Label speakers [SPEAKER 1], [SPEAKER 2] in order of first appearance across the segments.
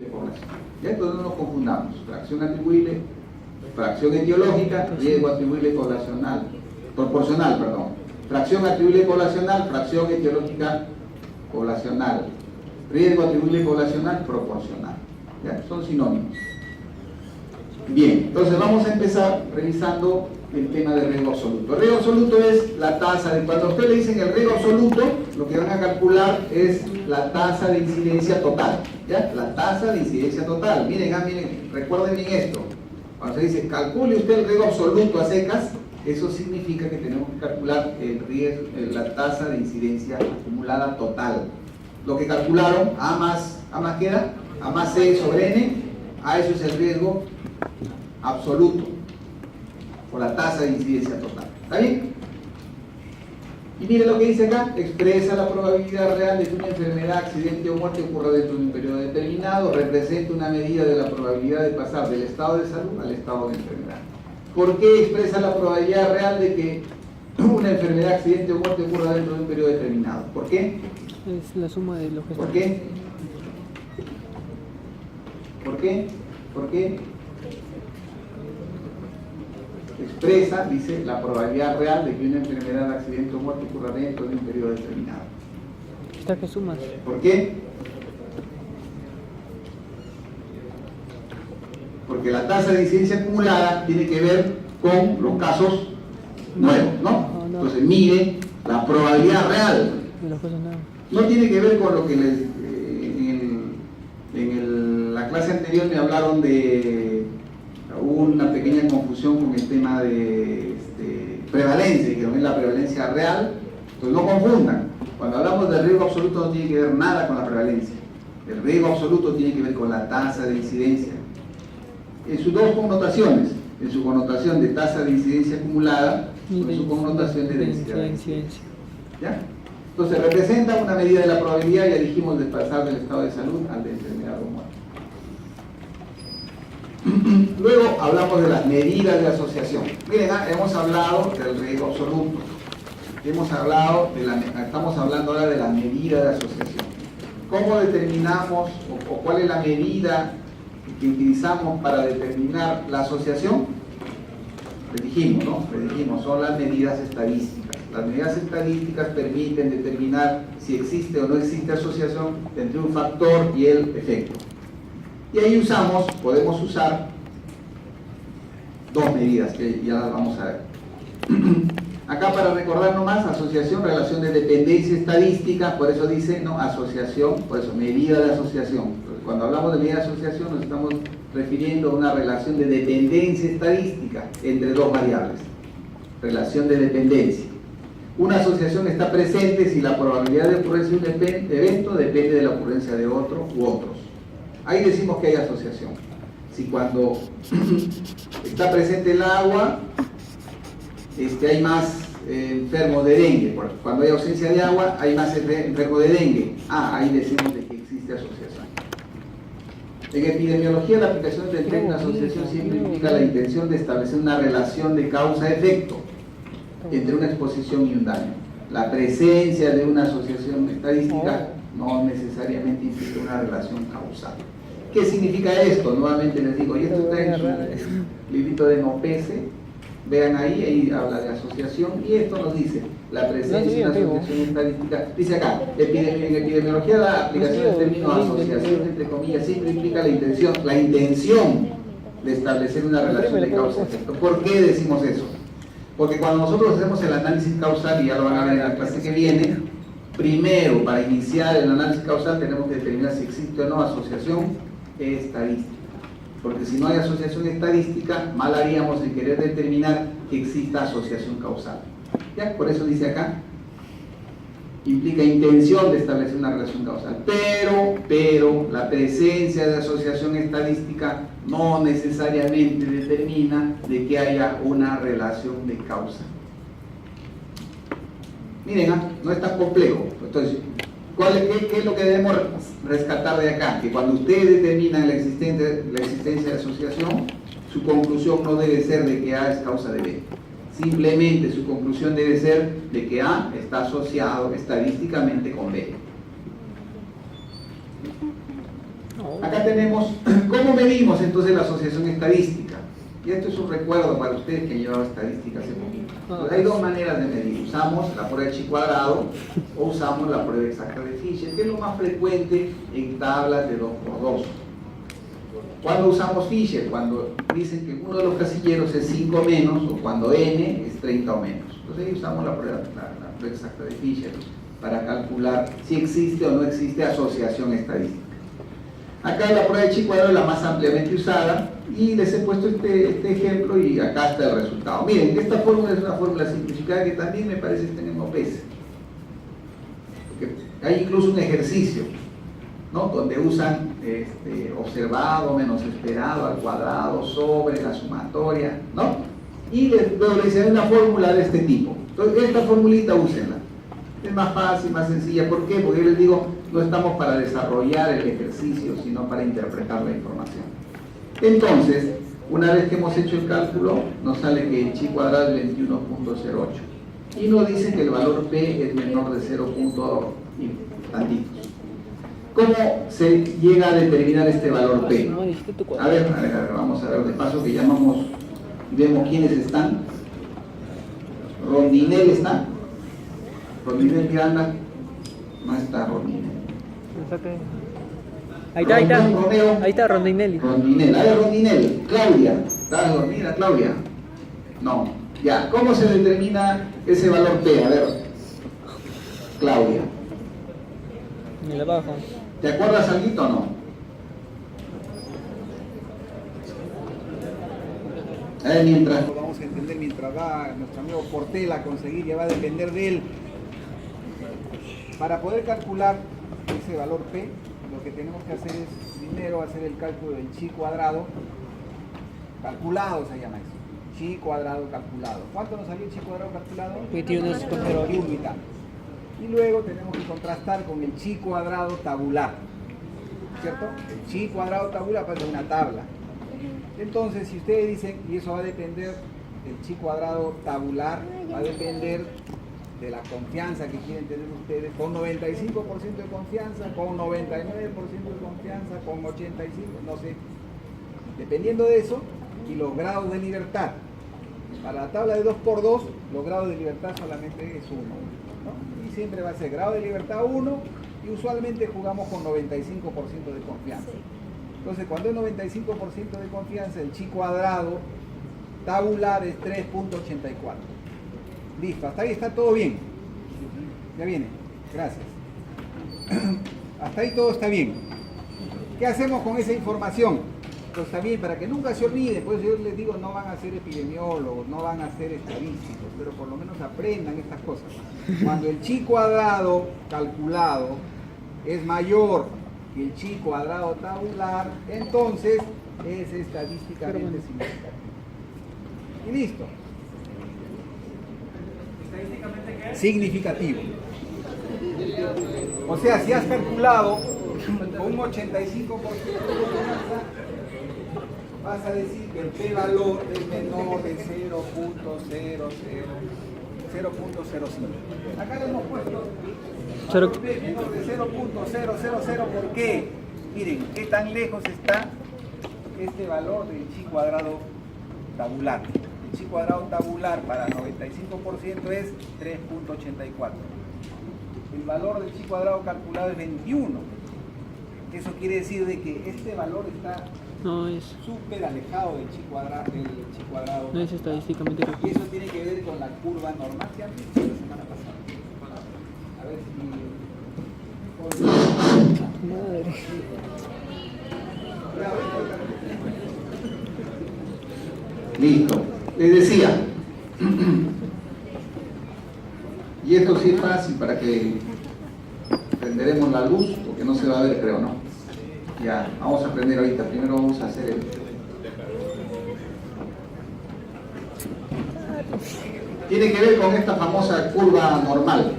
[SPEAKER 1] población. Ya entonces no nos confundamos. Fracción atribuible, fracción etiológica, riesgo atribuible poblacional, proporcional, perdón. Fracción atribuible poblacional, fracción etiológica poblacional. Riesgo atribuible poblacional, proporcional. ¿Ya? Son sinónimos. Bien, entonces vamos a empezar revisando el tema del riesgo absoluto. El riesgo absoluto es la tasa de, cuando a usted le dicen el riesgo absoluto, lo que van a calcular es la tasa de incidencia total. ¿Ya? La tasa de incidencia total. Miren, miren, recuerden bien esto. Cuando se dice calcule usted el riesgo absoluto a secas, eso significa que tenemos que calcular el riesgo, la tasa de incidencia acumulada total. Lo que calcularon, A más ¿qué era? A más C sobre N, a eso es el riesgo absoluto, o la tasa de incidencia total. ¿Está bien? Y mire lo que dice acá: expresa la probabilidad real de que una enfermedad, accidente o muerte ocurra dentro de un periodo determinado, representa una medida de la probabilidad de pasar del estado de salud al estado de enfermedad. ¿Por qué expresa la probabilidad real de que una enfermedad, accidente o muerte ocurra dentro de un periodo determinado? ¿Por qué?
[SPEAKER 2] Es la suma de lo que
[SPEAKER 1] ¿Por qué? ¿Por qué? ¿Por qué? Expresa, dice, la probabilidad real de que una enfermedad, accidente o muerte ocurra dentro de un periodo determinado.
[SPEAKER 2] Está que sumas.
[SPEAKER 1] ¿Por qué? Porque la tasa de incidencia acumulada tiene que ver con los casos nuevos, ¿no? Entonces mide la probabilidad real.
[SPEAKER 2] De las cosas nuevas.
[SPEAKER 1] No tiene que ver con lo que les, la clase anterior me hablaron de una pequeña confusión con el tema de prevalencia, que no es la prevalencia real. Entonces no confundan. Cuando hablamos del riesgo absoluto no tiene que ver nada con la prevalencia. El riesgo absoluto tiene que ver con la tasa de incidencia. En sus dos connotaciones, en su connotación de tasa de incidencia acumulada, y en su connotación de densidad de incidencia. ¿Ya? Entonces representa una medida de la probabilidad, ya dijimos, de pasar del estado de salud al de enfermedad o muerte. Luego hablamos de las medidas de asociación. Miren, hemos hablado del riesgo absoluto. Estamos hablando ahora de la medida de asociación. ¿Cómo determinamos o cuál es la medida que utilizamos para determinar la asociación? Les dijimos, ¿no? Les dijimos, son las medidas estadísticas. Las medidas estadísticas permiten determinar si existe o no existe asociación entre un factor y el efecto. Y ahí podemos usar dos medidas que ya las vamos a ver. Acá, para recordar nomás, asociación, relación de dependencia estadística, por eso dice, no, asociación, por eso, medida de asociación. Entonces, cuando hablamos de medida de asociación nos estamos refiriendo a una relación de dependencia estadística entre dos variables. Relación de dependencia. Una asociación está presente si la probabilidad de ocurrencia de un evento depende de la ocurrencia de otro u otros. Ahí decimos que hay asociación. Si cuando está presente el agua, hay más enfermos de dengue. Cuando hay ausencia de agua, hay más enfermos de dengue. Ahí decimos de que existe asociación. En epidemiología, la aplicación del término asociación siempre implica la intención de establecer una relación de causa-efecto entre una exposición y un daño. La presencia de una asociación estadística no necesariamente implica una relación causal. ¿Qué significa esto? Nuevamente les digo, y esto está en su librito de NOPESE, vean ahí habla de asociación, y esto nos dice, la presencia de una asociación estadística, dice acá, en epidemiología la aplicación del término asociación, entre comillas, siempre implica la intención de establecer una relación de causa-efecto. ¿Por qué decimos eso? Porque cuando nosotros hacemos el análisis causal, y ya lo van a ver en la clase que viene, primero, para iniciar el análisis causal, tenemos que determinar si existe o no asociación estadística. Porque si no hay asociación estadística, mal haríamos en querer determinar que exista asociación causal. ¿Ya? Por eso dice acá, implica intención de establecer una relación causal. Pero, la presencia de asociación estadística no necesariamente determina de que haya una relación de causa. Miren, no es tan complejo. Entonces, ¿qué es lo que debemos rescatar de acá? Que cuando ustedes determinan la existencia de asociación, su conclusión no debe ser de que A es causa de B. Simplemente su conclusión debe ser de que A está asociado estadísticamente con B. Acá tenemos, ¿cómo medimos entonces la asociación estadística? Y esto es un recuerdo para ustedes que han llevado estadística hace poquito. Entonces, hay dos maneras de medir. Usamos la prueba de chi cuadrado o usamos la prueba exacta de Fisher, que es lo más frecuente en tablas de 2×2. ¿Cuándo usamos Fisher? Cuando dicen que uno de los casilleros es 5 menos, o cuando n es 30 o menos. Entonces ahí usamos la prueba exacta de Fisher para calcular si existe o no existe asociación estadística. Acá la prueba de chi cuadrado es la más ampliamente usada y les he puesto este ejemplo y acá está el resultado. Miren, esta fórmula es una fórmula simplificada que también me parece que tenemos peso. Hay incluso un ejercicio, ¿no? Donde usan observado menos esperado al cuadrado sobre la sumatoria, ¿no? Y luego le dicen una fórmula de este tipo. Entonces esta formulita úsenla. Es más fácil, más sencilla. ¿Por qué? Porque yo les digo, no estamos para desarrollar el ejercicio, sino para interpretar la información. Entonces, una vez que hemos hecho el cálculo, nos sale que el chi cuadrado es 21.08. Y nos dice que el valor P es menor de 0. Tantitos. ¿Cómo se llega a determinar este valor P? A ver, vamos a ver de paso que llamamos y vemos quiénes están. Rondinel está. Rondinel Miranda. No está Rondinel.
[SPEAKER 2] Ahí está.
[SPEAKER 1] Romeo.
[SPEAKER 2] Ahí está Rondinelli.
[SPEAKER 1] Rondinel. A ver, Rondinel. Claudia. ¿Estás dormida, Claudia? No. Ya. ¿Cómo se determina ese valor P? A ver. Claudia.
[SPEAKER 2] En el abajo.
[SPEAKER 1] ¿Te acuerdas algo o no? Mientras
[SPEAKER 3] Lo vamos a entender mientras va nuestro amigo Portela a conseguir, ya va a depender de él. Para poder calcular ese valor P, lo que tenemos que hacer es primero hacer el cálculo del chi cuadrado. Calculado se llama eso. Chi cuadrado calculado. ¿Cuánto nos salió el chi cuadrado calculado?
[SPEAKER 2] 21,08.
[SPEAKER 3] Y tal. Y luego tenemos que contrastar con el chi cuadrado tabular, ¿cierto? El chi cuadrado tabular pasa una tabla. Entonces, si ustedes dicen, y eso va a depender, el chi cuadrado tabular va a depender de la confianza que quieren tener ustedes, con 95% de confianza, con 99% de confianza, con 85%, no sé, dependiendo de eso, y los grados de libertad. Para la tabla de 2×2, los grados de libertad solamente es 1, ¿no? Y siempre va a ser grado de libertad 1, y usualmente jugamos con 95% de confianza. Entonces, cuando es 95% de confianza, el chi cuadrado tabular es 3.84. Listo, hasta ahí está todo bien. Ya viene, gracias. Hasta ahí todo está bien. ¿Qué hacemos con esa información? Pues también, para que nunca se olviden, pues yo les digo, no van a ser epidemiólogos, no van a ser estadísticos, pero por lo menos aprendan estas cosas. Cuando el chi cuadrado calculado es mayor que el chi cuadrado tabular, entonces es estadísticamente significativo. Y listo. ¿Estadísticamente qué es? Significativo. O sea, si has calculado con un 85% de confianza, vas a decir que el P valor es menor de 0.05. Acá le hemos puesto P menor de 0.000. ¿Por qué? Miren, ¿qué tan lejos está este valor del chi cuadrado tabular? El chi cuadrado tabular para 95% es 3.84. El valor del chi cuadrado calculado es 21. Eso quiere decir de que este valor está súper alejado del chi cuadrado.
[SPEAKER 2] No es estadísticamente correcto.
[SPEAKER 3] Y eso tiene que ver con la curva normal que han visto la semana pasada. A ver si...
[SPEAKER 2] Madre.
[SPEAKER 1] Listo. Les decía. Y esto sí es fácil para que prenderemos la luz, porque no se va a ver, creo, ¿no? Ya, vamos a aprender ahorita. Primero vamos a hacer el... Tiene que ver con esta famosa curva normal.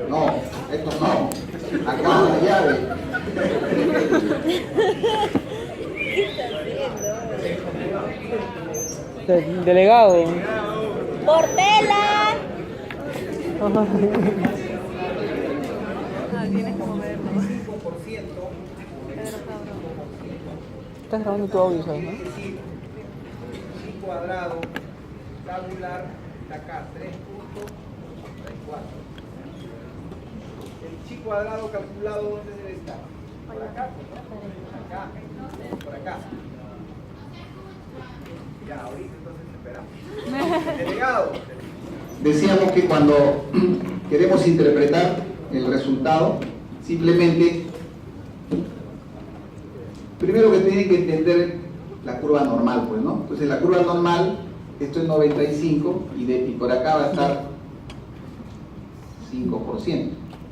[SPEAKER 1] No, esto no. Acá la llave.
[SPEAKER 2] Delegado.
[SPEAKER 4] ¡Portela!
[SPEAKER 2] Ajá.
[SPEAKER 4] Tienes
[SPEAKER 2] Estás grabando tu audio, ¿sabes? ¿No?
[SPEAKER 3] Quiere decir, chi cuadrado tabular está acá, 3.34. El chi cuadrado calculado, ¿dónde debe estar? Por acá, acá, por acá. Ya, ahorita entonces esperamos. Delegado.
[SPEAKER 1] Decíamos que cuando queremos interpretar el resultado, simplemente, primero que tienen que entender la curva normal, pues, ¿no? Entonces la curva normal, esto es 95 y por acá va a estar 5%.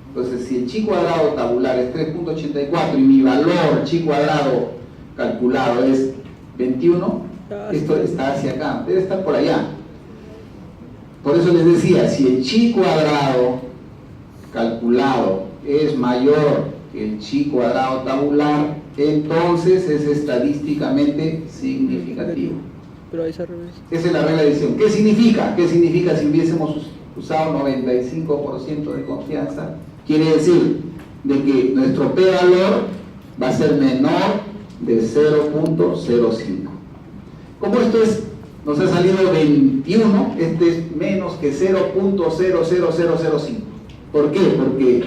[SPEAKER 1] Entonces si el chi cuadrado tabular es 3.84 y mi valor chi cuadrado calculado es 21, esto está hacia acá, debe estar por allá. Por eso les decía, si el chi cuadrado calculado es mayor que el chi cuadrado tabular, entonces es estadísticamente significativo.
[SPEAKER 2] Pero ahí se al revés.
[SPEAKER 1] Esa es la regla de edición. ¿Qué significa? ¿Qué significa si hubiésemos usado 95% de confianza? Quiere decir de que nuestro p-valor va a ser menor de 0.05. Como esto nos ha salido 21, este es menos que 0.00005. ¿Por qué? Porque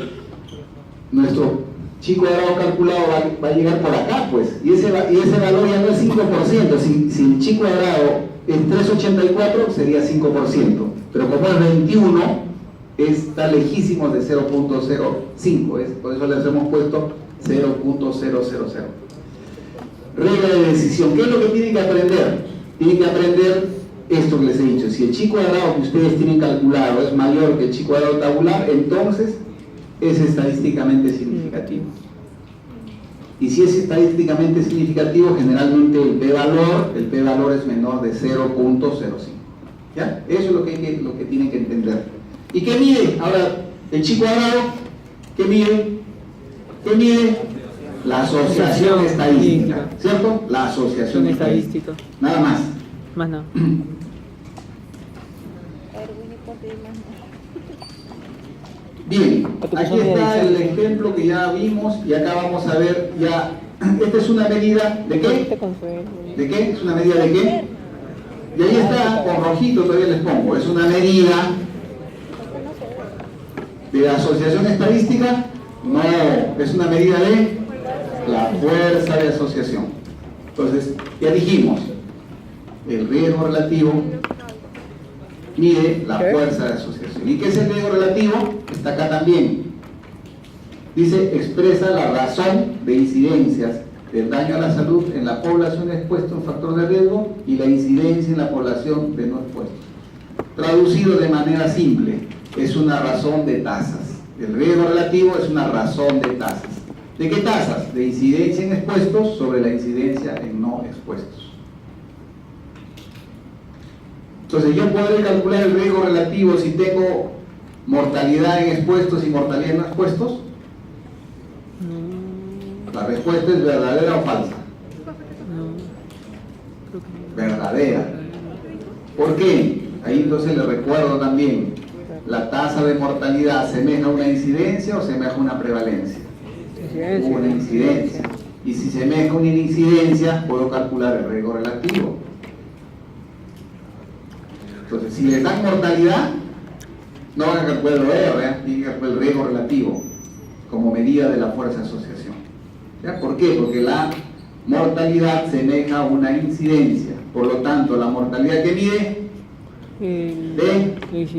[SPEAKER 1] nuestro chi cuadrado calculado va a llegar por acá, pues, y ese valor ya no es 5%. Si el chi cuadrado es 3.84, sería 5%, pero como es 21, está lejísimo de 0.05, por eso les hemos puesto 0.000. Regla de decisión. ¿Qué es lo que tienen que aprender? Tienen que aprender esto que les he dicho. Si el chi cuadrado que ustedes tienen calculado es mayor que el chi cuadrado tabular, entonces es estadísticamente significativo. Y si es estadísticamente significativo, generalmente el p-valor es menor de 0.05. ¿Ya? Eso es lo que tienen que entender. ¿Y qué mide? Ahora, el chi cuadrado, ¿qué mide? ¿Qué mide? La asociación estadística, ¿cierto? La asociación estadística. Nada más.
[SPEAKER 2] Más nada.
[SPEAKER 1] Bien, aquí está el ejemplo que ya vimos y acá vamos a ver ya. Esta es una medida ¿de qué? ¿De qué? ¿Es una medida de qué? Y ahí está, con rojito todavía les pongo. Es una medida de la asociación estadística. No, es una medida de la fuerza de asociación. Entonces, ya dijimos, el riesgo relativo mide la fuerza de asociación. ¿Y qué es el riesgo relativo? Está acá también. Dice, expresa la razón de incidencias del daño a la salud en la población expuesta a un factor de riesgo y la incidencia en la población de no expuestos. Traducido de manera simple, es una razón de tasas. El riesgo relativo es una razón de tasas. ¿De qué tasas? De incidencia en expuestos sobre la incidencia en no expuestos. Entonces yo podré calcular el riesgo relativo si tengo mortalidad en expuestos y mortalidad en no expuestos. La respuesta es verdadera o falsa. Verdadera. ¿Por qué? Ahí entonces le recuerdo también, la tasa de mortalidad ¿asemeja una incidencia o semeja una prevalencia? Una incidencia. Y si semeja una incidencia, puedo calcular el riesgo relativo. Entonces, si les dan mortalidad, no van a calcular el R, tienen que calcular el riesgo relativo como medida de la fuerza de asociación. ¿Ya? ¿Por qué? Porque la mortalidad semeja a una incidencia. Por lo tanto, la mortalidad que mide de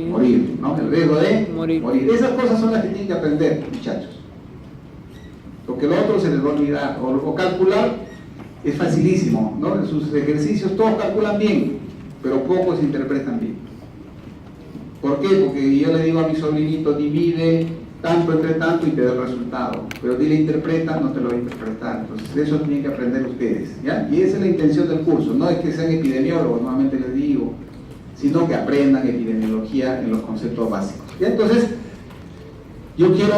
[SPEAKER 1] morir, ¿no? El riesgo de morir. Esas cosas son las que tienen que aprender, muchachos. Porque lo otro se les va a olvidar. O calcular es facilísimo, ¿no? En sus ejercicios todos calculan bien, pero pocos interpretan bien. ¿Por qué? Porque yo le digo a mi sobrinito, divide tanto entre tanto y te da el resultado. Pero dile interpreta, no te lo va a interpretar. Entonces eso tienen que aprender ustedes, ¿ya? Y esa es la intención del curso. No es que sean epidemiólogos, nuevamente les digo, sino que aprendan epidemiología en los conceptos básicos. ¿Ya? Entonces, yo quiero,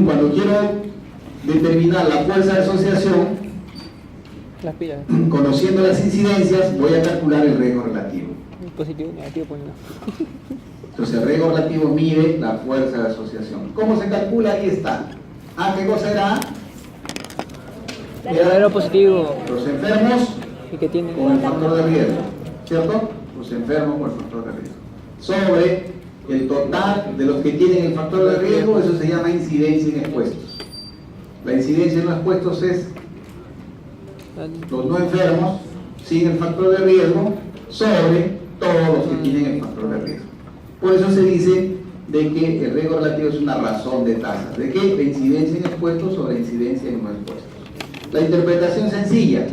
[SPEAKER 1] cuando quiero determinar la fuerza de asociación,
[SPEAKER 2] las pilas,
[SPEAKER 1] conociendo las incidencias, voy a calcular el riesgo relativo.
[SPEAKER 2] Positivo, negativo, ponelo.
[SPEAKER 1] Entonces el riesgo relativo mide la fuerza de asociación. ¿Cómo se calcula? Ahí está. Ah, ¿qué cosa era?
[SPEAKER 2] Verdadero positivo.
[SPEAKER 1] Los enfermos
[SPEAKER 2] Y que tiene.
[SPEAKER 1] con el factor de riesgo, ¿cierto? Los enfermos con el factor de riesgo. Sobre el total de los que tienen el factor de riesgo, eso se llama incidencia en expuestos. La incidencia en los expuestos es los no enfermos sin el factor de riesgo sobre todos los que tienen el factor de riesgo. Por eso se dice de que el riesgo relativo es una razón de tasas. ¿De qué? De incidencia en expuestos sobre incidencia en no expuestos. La interpretación sencilla.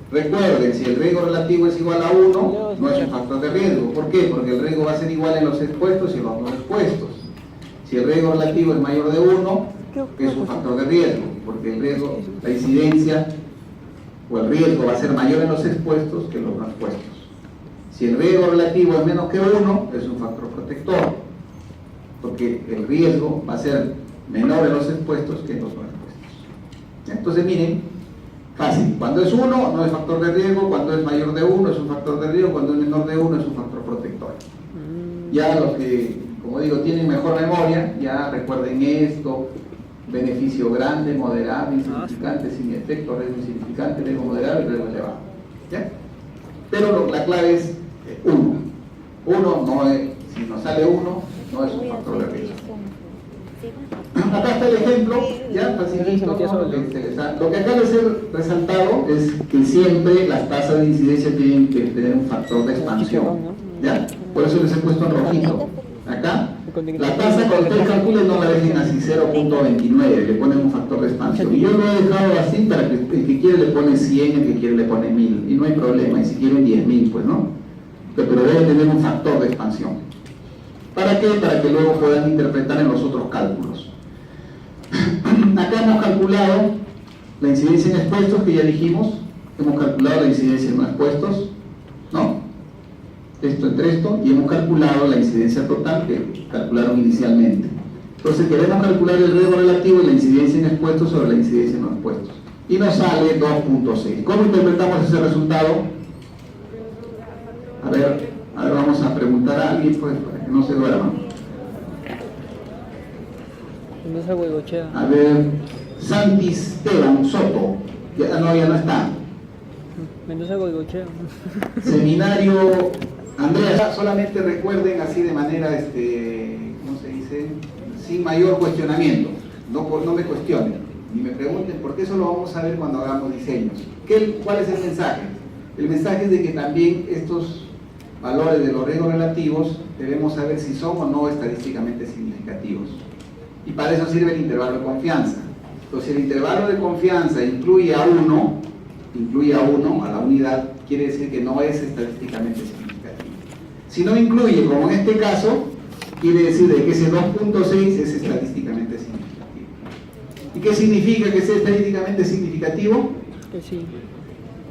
[SPEAKER 1] Recuerden, si el riesgo relativo es igual a 1, no es un factor de riesgo. ¿Por qué? Porque el riesgo va a ser igual en los expuestos y en los no expuestos. Si el riesgo relativo es mayor de 1, es un factor de riesgo, porque el riesgo, la incidencia o el riesgo va a ser mayor en los expuestos que en los no expuestos. Si el riesgo relativo es menos que 1, es un factor protector, porque el riesgo va a ser menor en los expuestos que en los no expuestos. Entonces miren, fácil, cuando es 1 no es factor de riesgo, cuando es mayor de 1 es un factor de riesgo, cuando es menor de 1 es un factor protector. Ya los que, como digo, tienen mejor memoria, ya recuerden esto: beneficio grande, moderado, insignificante, sin efecto, riesgo insignificante, riesgo moderado y riesgo elevado. ¿Ya? Pero la clave es 1. 1 no es, si nos sale 1, no es un factor de riesgo. Acá está el ejemplo, ya facilito, ¿no? Lo que acaba de ser resaltado es que siempre las tasas de incidencia tienen que tener un factor de expansión, ¿ya? Por eso les he puesto en rojito. Acá, la tasa cuando ustedes calculen no la dejen así 0.29, le ponen un factor de expansión. Y yo lo he dejado así para que el que quiere le pone 100, el que quiere le pone 1000, y no hay problema, y si quieren 10.000, pues no. Pero deben tener un factor de expansión. ¿Para qué? Para que luego puedan interpretar en los otros cálculos. Acá hemos calculado la incidencia en expuestos, que ya dijimos. Hemos calculado la incidencia en no expuestos, ¿no? Esto entre esto, y hemos calculado la incidencia total que calcularon inicialmente. Entonces queremos calcular el riesgo relativo y la incidencia en expuestos sobre la incidencia en no expuestos. Y nos sale 2.6. ¿Cómo interpretamos ese resultado? A ver, vamos a preguntar a alguien, pues, para que no se duerma.
[SPEAKER 2] Mendoza Huegochea.
[SPEAKER 1] A ver, Santi Esteban Soto. Ya no está.
[SPEAKER 2] Mendoza Huegochea.
[SPEAKER 1] Seminario Andrea. Solamente recuerden así de manera, ¿cómo se dice? Sin mayor cuestionamiento. No me cuestionen, ni me pregunten, porque eso lo vamos a ver cuando hagamos diseños. ¿Cuál es el mensaje? El mensaje es de que también estos valores de los riesgos relativos debemos saber si son o no estadísticamente significativos. Y para eso sirve el intervalo de confianza. Entonces, si el intervalo de confianza incluye a 1, a la unidad, quiere decir que no es estadísticamente significativo. Si no incluye, como en este caso, quiere decir de que ese 2.6 es estadísticamente significativo. ¿Y qué significa que sea estadísticamente significativo?
[SPEAKER 2] Que sí.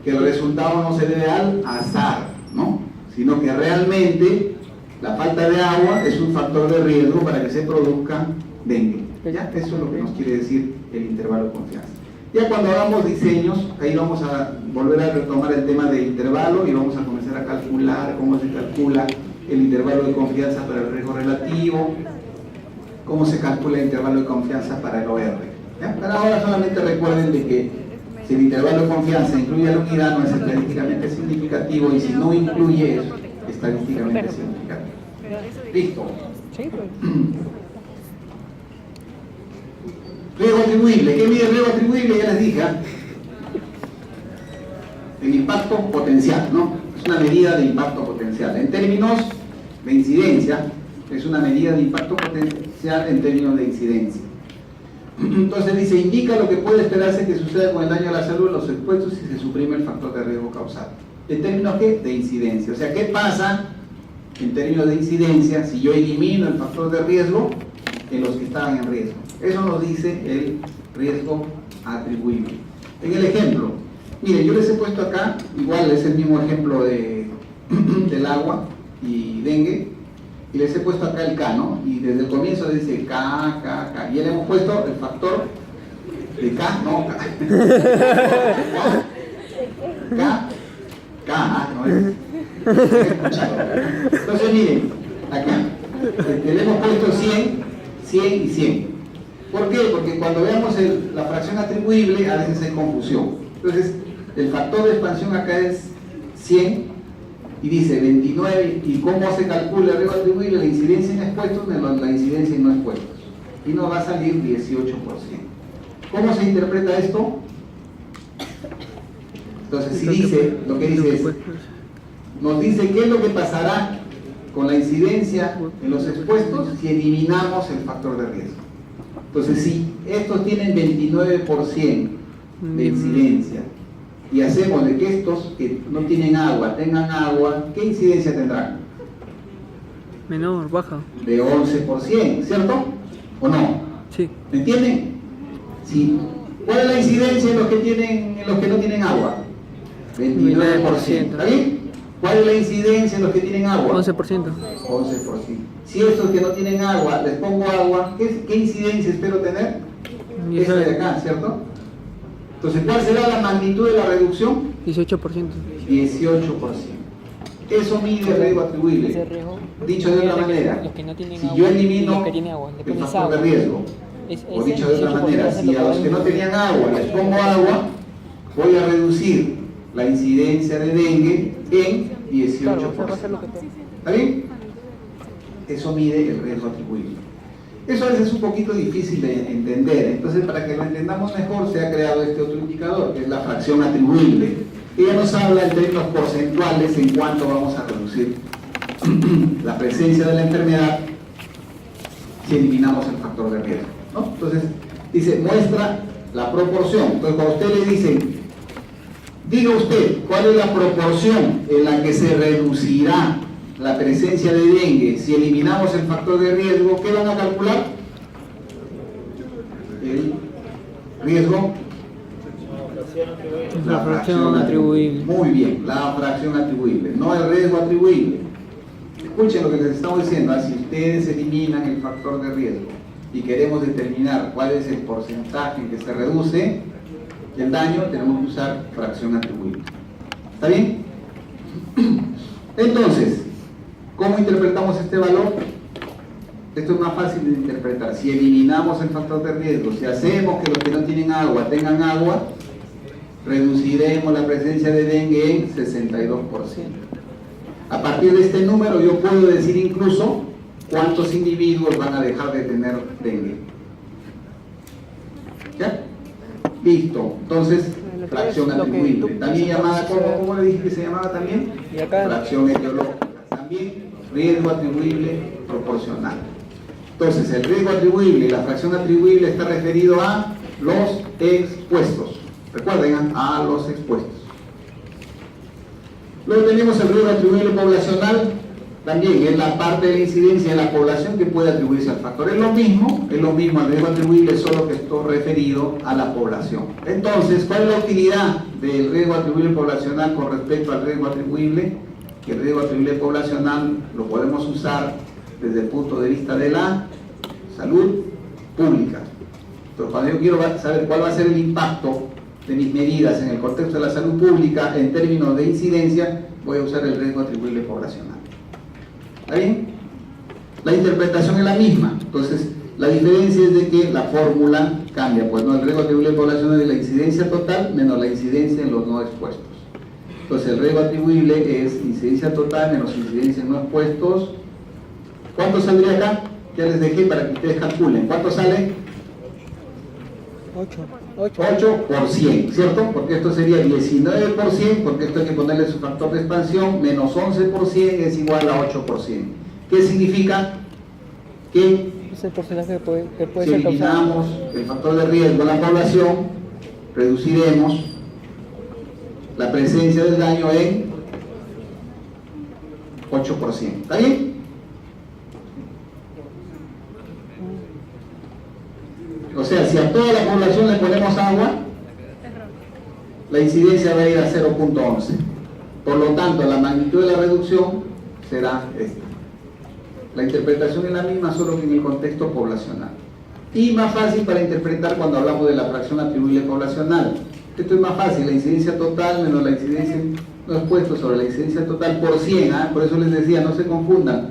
[SPEAKER 1] Que el resultado no se debe al azar, ¿no? Sino que realmente la falta de agua es un factor de riesgo para que se produzca dengue. ¿Ya? Eso es lo que nos quiere decir el intervalo de confianza. Ya cuando hagamos diseños, ahí vamos a volver a retomar el tema del intervalo y vamos a comenzar a calcular cómo se calcula el intervalo de confianza para el riesgo relativo, cómo se calcula el intervalo de confianza para el OR. ¿Ya? Pero ahora solamente recuerden de que si el intervalo de confianza incluye a la unidad, no es estadísticamente significativo, y si no incluye, es estadísticamente significativo. ¿Listo?
[SPEAKER 2] Sí, pues.
[SPEAKER 1] Riesgo atribuible. ¿Qué mide el riesgo atribuible? Ya les dije. El impacto potencial, ¿no? Es una medida de impacto potencial. En términos de incidencia, es una medida de impacto potencial en términos de incidencia. Entonces dice, indica lo que puede esperarse que suceda con el daño a la salud en los expuestos si se suprime el factor de riesgo causal. ¿En términos qué? De incidencia. O sea, ¿qué pasa en términos de incidencia si yo elimino el factor de riesgo en los que estaban en riesgo? Eso nos dice el riesgo atribuible. En el ejemplo, miren, yo les he puesto acá, igual es el mismo ejemplo del agua y dengue, y les he puesto acá el K, ¿no? Y desde el comienzo dice K, K, K, y le hemos puesto el factor de K, no K. K, K, no es. Entonces miren, acá, le hemos puesto 100, 100 y 100. ¿Por qué? Porque cuando veamos la fracción atribuible, a veces hay confusión. Entonces, el factor de expansión acá es 100 y dice 29. ¿Y cómo se calcula el riesgo atribuible? La incidencia en expuestos menos la incidencia en no expuestos. Y nos va a salir 18%. ¿Cómo se interpreta esto? Entonces, si dice, lo que dice es, nos dice qué es lo que pasará con la incidencia en los expuestos si eliminamos el factor de riesgo. Entonces, si estos tienen 29% de incidencia y hacemos de que estos que no tienen agua tengan agua, ¿qué incidencia tendrán?
[SPEAKER 2] Menor, baja.
[SPEAKER 1] De 11%, ¿cierto? ¿O no?
[SPEAKER 2] Sí.
[SPEAKER 1] ¿Me entienden? Sí. ¿Cuál es la incidencia en los que no tienen agua? 29%. ¿Está bien? ¿Cuál es la incidencia en los que tienen agua?
[SPEAKER 2] 11%.
[SPEAKER 1] 11%. Si estos que no tienen agua, les pongo agua, ¿qué incidencia espero tener? Esta de acá, ¿cierto? Entonces, ¿cuál será la magnitud de la reducción?
[SPEAKER 2] 18%.
[SPEAKER 1] 18%. Eso mide el riesgo atribuible. Dicho de otra manera, si yo elimino el factor de riesgo, o dicho de otra manera, si a los que no tenían agua les pongo agua, voy a reducir la incidencia de dengue en 18%. ¿Está bien? Eso mide el riesgo atribuible. Eso a veces es un poquito difícil de entender, entonces para que lo entendamos mejor se ha creado este otro indicador, que es la fracción atribuible. Ella nos habla en términos porcentuales en cuánto vamos a reducir la presencia de la enfermedad si eliminamos el factor de riesgo, ¿no? Entonces, dice, muestra la proporción. Entonces, cuando usted le dicen, diga usted, ¿cuál es la proporción en la que se reducirá la presencia de dengue si eliminamos el factor de riesgo? ¿Qué van a calcular? El riesgo.
[SPEAKER 2] La fracción atribuible.
[SPEAKER 1] Muy bien, la fracción atribuible, no el riesgo atribuible. Escuchen lo que les estamos diciendo. Si ustedes eliminan el factor de riesgo y queremos determinar cuál es el porcentaje en que se reduce el daño, tenemos que usar fracción atribuible. ¿Está bien? Entonces, ¿cómo interpretamos este valor? Esto es más fácil de interpretar. Si eliminamos el factor de riesgo, si hacemos que los que no tienen agua tengan agua, reduciremos la presencia de dengue en 62%. A partir de este número yo puedo decir incluso cuántos individuos van a dejar de tener dengue. ¿Ya? Listo. Entonces, fracción atribuible. También llamada, ¿cómo le dije que se llamaba también? Fracción etiológica. También riesgo atribuible proporcional. Entonces, el riesgo atribuible y la fracción atribuible está referido a los expuestos. Recuerden, a los expuestos. Luego tenemos el riesgo atribuible poblacional, también es la parte de la incidencia de la población que puede atribuirse al factor. Es lo mismo el riesgo atribuible, solo que esto referido a la población. Entonces, ¿cuál es la utilidad del riesgo atribuible poblacional con respecto al riesgo atribuible? Que el riesgo atribuible poblacional lo podemos usar desde el punto de vista de la salud pública. Entonces, cuando yo quiero saber cuál va a ser el impacto de mis medidas en el contexto de la salud pública en términos de incidencia, voy a usar el riesgo atribuible poblacional. ¿Está bien? La interpretación es la misma, entonces la diferencia es de que la fórmula cambia, pues no, el riesgo atribuible poblacional es la incidencia total menos la incidencia en los no expuestos. Entonces el riesgo atribuible es incidencia total menos incidencia en no expuestos. ¿Cuánto saldría acá? Ya les dejé para que ustedes calculen. ¿Cuánto sale? 8 por 100, ¿cierto? Porque esto sería 19%, porque esto hay que ponerle su factor de expansión, menos 11% es igual a 8%. ¿Qué significa? Que
[SPEAKER 2] es el porcentaje que puede
[SPEAKER 1] si
[SPEAKER 2] ser
[SPEAKER 1] eliminamos el factor de riesgo en la población, reduciremos la presencia del daño en 8%. ¿Está bien? O sea, si a toda la población le ponemos agua, la incidencia va a ir a 0.11. Por lo tanto, la magnitud de la reducción será esta. La interpretación es la misma, solo que en el contexto poblacional. Y más fácil para interpretar cuando hablamos de la fracción atribuible poblacional. Esto es más fácil, la incidencia total menos la incidencia no expuesto sobre la incidencia total por 100. Por eso les decía, no se confundan.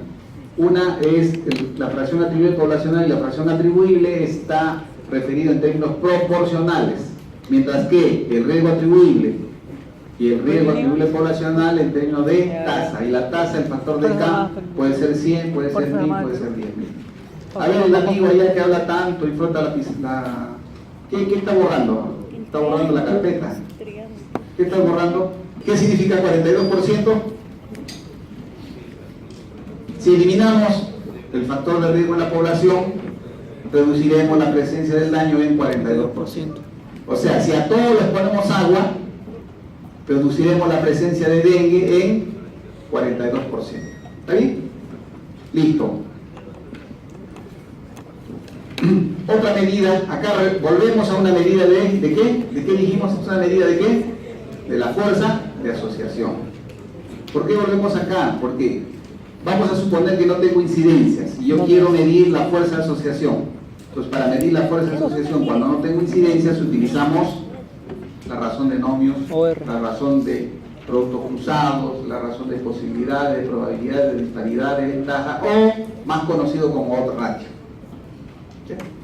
[SPEAKER 1] Una es la fracción atribuible poblacional y la fracción atribuible está referido en términos proporcionales, mientras que el riesgo atribuible y el riesgo atribuible poblacional en términos de tasa, y la tasa, el factor de K, puede ser 100, puede ser 1000, puede ser 10.000. A ver, el amigo allá que habla tanto y frota la ¿qué está borrando? Está borrando la carpeta. ¿Qué está borrando? ¿Qué significa 42%? Si eliminamos el factor de riesgo en la población, reduciremos la presencia del daño en 42%. O sea, si a todos les ponemos agua, reduciremos la presencia de dengue en 42%. ¿Está bien? Listo. Otra medida, acá volvemos a una medida ¿de qué? ¿De qué dijimos? ¿Es una medida de qué? De la fuerza de asociación. ¿Por qué volvemos acá? Porque vamos a suponer que no tengo incidencias y yo quiero medir la fuerza de asociación. Entonces, para medir la fuerza de asociación, cuando no tengo incidencias, utilizamos la razón de nomios, la razón de productos cruzados, la razón de posibilidades, de probabilidades, de disparidad, de ventaja, o más conocido como odds ratio.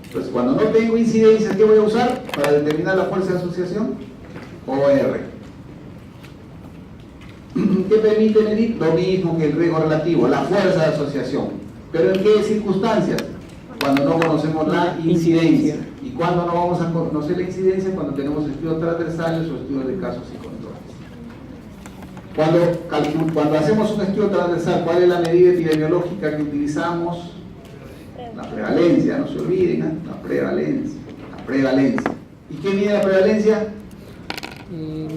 [SPEAKER 1] Entonces, cuando no tengo incidencias, ¿qué voy a usar para determinar la fuerza de asociación? OR. ¿Qué permite medir? Lo mismo que el riesgo relativo, la fuerza de asociación. ¿Pero en qué circunstancias? Cuando no conocemos la incidencia. ¿Y cuándo no vamos a conocer la incidencia? Cuando tenemos estudios transversales o estudios de casos y controles. Cuando hacemos un estudio transversal, ¿cuál es la medida epidemiológica que utilizamos? La prevalencia, no se olviden, ¿eh? La prevalencia. ¿Y qué mide la prevalencia?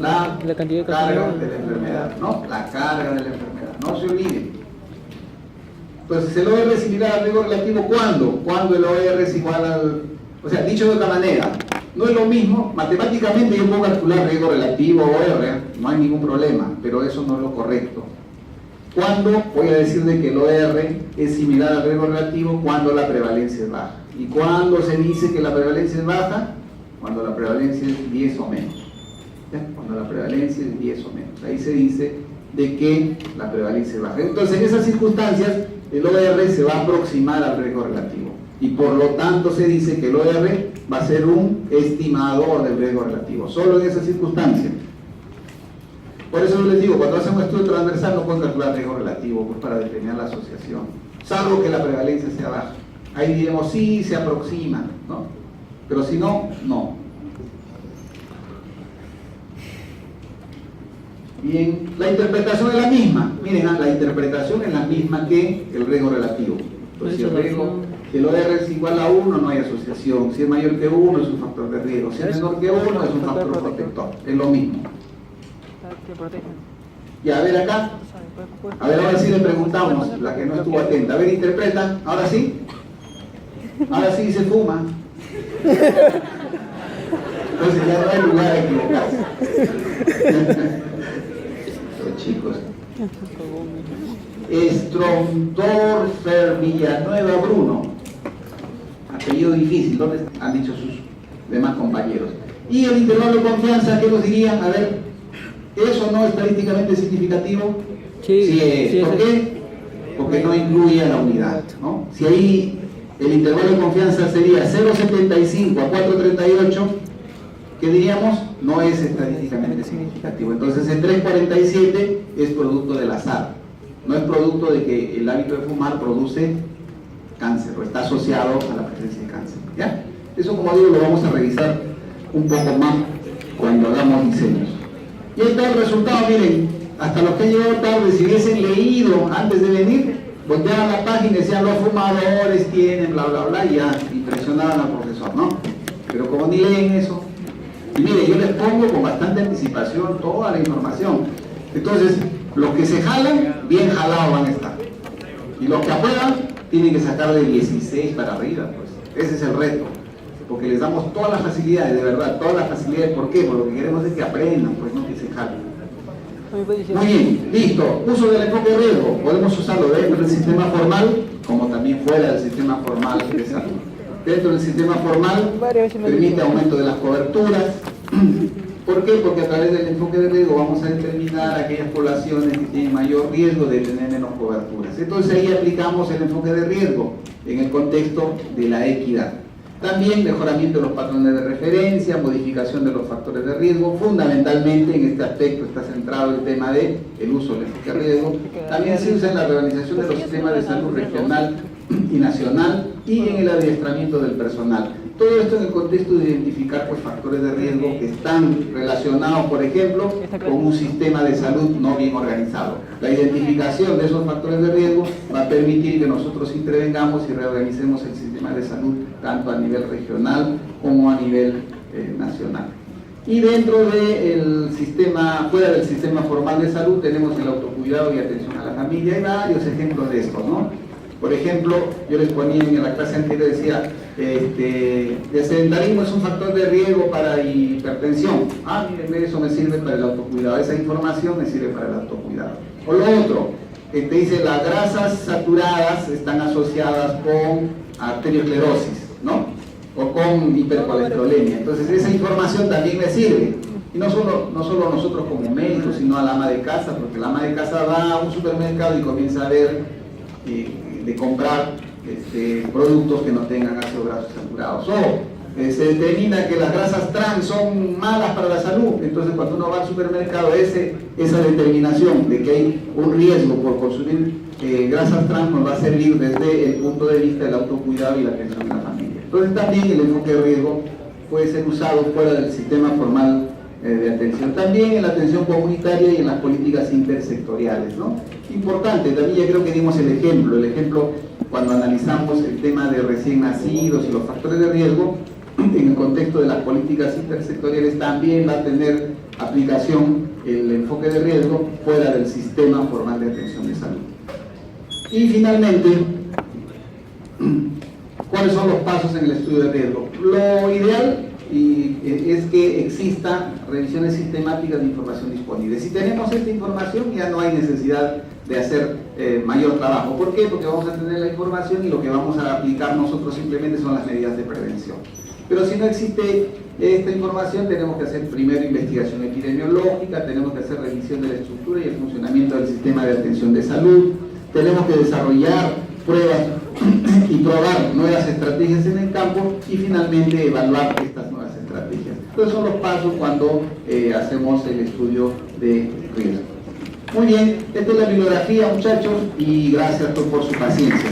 [SPEAKER 1] La
[SPEAKER 2] cantidad de
[SPEAKER 1] carga de la enfermedad, ¿no? La carga de la enfermedad, no se olviden. Entonces, el OR es similar al riesgo relativo, ¿cuándo? Cuando el OR es igual al... O sea, dicho de otra manera, no es lo mismo, matemáticamente yo puedo calcular riesgo relativo o OR, no hay ningún problema, pero eso no es lo correcto. ¿Cuándo? Voy a decir de que el OR es similar al riesgo relativo cuando la prevalencia es baja. ¿Y cuándo se dice que la prevalencia es baja? Cuando la prevalencia es 10 o menos. ¿Ya? Cuando la prevalencia es 10 o menos. Ahí se dice de que la prevalencia es baja. Entonces, en esas circunstancias, el OR se va a aproximar al riesgo relativo. Y por lo tanto se dice que el OR va a ser un estimador del riesgo relativo. Solo en esas circunstancias. Por eso yo les digo, cuando hacen un estudio transversal no pueden calcular riesgo relativo pues, para determinar la asociación, salvo que la prevalencia sea baja. Ahí diremos, sí, se aproxima, ¿no? Pero si no, no. Bien, la interpretación es la misma. Miren, la interpretación es la misma que el riesgo relativo. Entonces, si el OR es igual a 1, no hay asociación. Si es mayor que 1, es un factor de riesgo. Si es menor que 1, es un factor protector. Es lo mismo. Y a ver acá, a ver ahora sí le preguntamos, la que no estuvo atenta, a ver interpreta, ahora sí se fuma, entonces ya no hay lugar a equivocarse. Los chicos, Stromdorfer Villanueva Bruno, apellido difícil, ¿dónde han dicho sus demás compañeros? Y el intervalo de confianza, ¿qué nos dirían? A ver, ¿eso no es estadísticamente significativo? Sí es. ¿Por qué? Porque no incluye a la unidad, ¿no? Si ahí el intervalo de confianza sería 0,75 a 4,38, ¿qué diríamos? No es estadísticamente significativo. Entonces el 3,47 es producto del azar. No es producto de que el hábito de fumar produce cáncer o está asociado a la presencia de cáncer. ¿Ya? Eso, como digo, lo vamos a revisar un poco más cuando hagamos diseños. Y ahí está el resultado, miren, hasta los que han llegado tarde, si hubiesen leído antes de venir, volteaban la página y decían los fumadores tienen bla bla bla y ya impresionaban al profesor, ¿no? Pero como ni leen eso, y mire, yo les pongo con bastante anticipación toda la información. Entonces, los que se jalan, bien jalados van a estar. Y los que aprueban, tienen que sacar de 16 para arriba, pues. Ese es el reto. Porque les damos todas las facilidades, de verdad, todas las facilidades. ¿Por qué? Porque lo que queremos es que aprendan, pues no que se jalen. Muy bien, listo. Uso del enfoque de riesgo. Podemos usarlo dentro del sistema formal, como también fuera del sistema formal de salud. Dentro del sistema formal permite aumento de las coberturas. ¿Por qué? Porque a través del enfoque de riesgo vamos a determinar aquellas poblaciones que tienen mayor riesgo de tener menos coberturas. Entonces ahí aplicamos el enfoque de riesgo en el contexto de la equidad. También mejoramiento de los patrones de referencia, modificación de los factores de riesgo. Fundamentalmente en este aspecto está centrado el tema del uso del enfoque de riesgo. También se usa en la reorganización de los sistemas de salud regional y nacional y en el adiestramiento del personal. Todo esto en el contexto de identificar pues, factores de riesgo que están relacionados, por ejemplo, con un sistema de salud no bien organizado. La identificación de esos factores de riesgo va a permitir que nosotros intervengamos y reorganicemos el sistema de salud tanto a nivel regional como a nivel nacional. Y dentro del sistema, fuera del sistema formal de salud, tenemos el autocuidado y atención a la familia. Hay varios ejemplos de esto, ¿no? Por ejemplo, yo les ponía en la clase anterior, decía, el sedentarismo es un factor de riesgo para hipertensión. Ah, miren, eso me sirve para el autocuidado, esa información me sirve para el autocuidado. O lo otro, te dice, las grasas saturadas están asociadas con arteriosclerosis, ¿no? O con hipercolesterolemia. Entonces, esa información también me sirve. Y no solo nosotros como médicos, sino al ama de casa, porque el ama de casa va a un supermercado y comienza a ver de comprar productos que no tengan ácidos grasos saturados. O se determina que las grasas trans son malas para la salud. Entonces cuando uno va al supermercado, esa determinación de que hay un riesgo por consumir grasas trans nos va a servir desde el punto de vista del autocuidado y la atención a la familia. Entonces también el enfoque de riesgo puede ser usado fuera del sistema formal de atención. También en la atención comunitaria y en las políticas intersectoriales, ¿no? Importante, también ya creo que dimos el ejemplo cuando analizamos el tema de recién nacidos y los factores de riesgo, en el contexto de las políticas intersectoriales también va a tener aplicación el enfoque de riesgo fuera del sistema formal de atención de salud. Y finalmente, ¿cuáles son los pasos en el estudio de riesgo? Lo ideal es que exista revisiones sistemáticas de información disponible. Si tenemos esta información ya no hay necesidad de hacer mayor trabajo. ¿Por qué? Porque vamos a tener la información y lo que vamos a aplicar nosotros simplemente son las medidas de prevención. Pero si no existe esta información, tenemos que hacer primero investigación epidemiológica, tenemos que hacer revisión de la estructura y el funcionamiento del sistema de atención de salud, tenemos que desarrollar pruebas y probar nuevas estrategias en el campo y finalmente evaluar estas nuevas estrategias. Entonces son los pasos cuando hacemos el estudio de riesgo. Muy bien, esta es la bibliografía, muchachos, y gracias por su paciencia.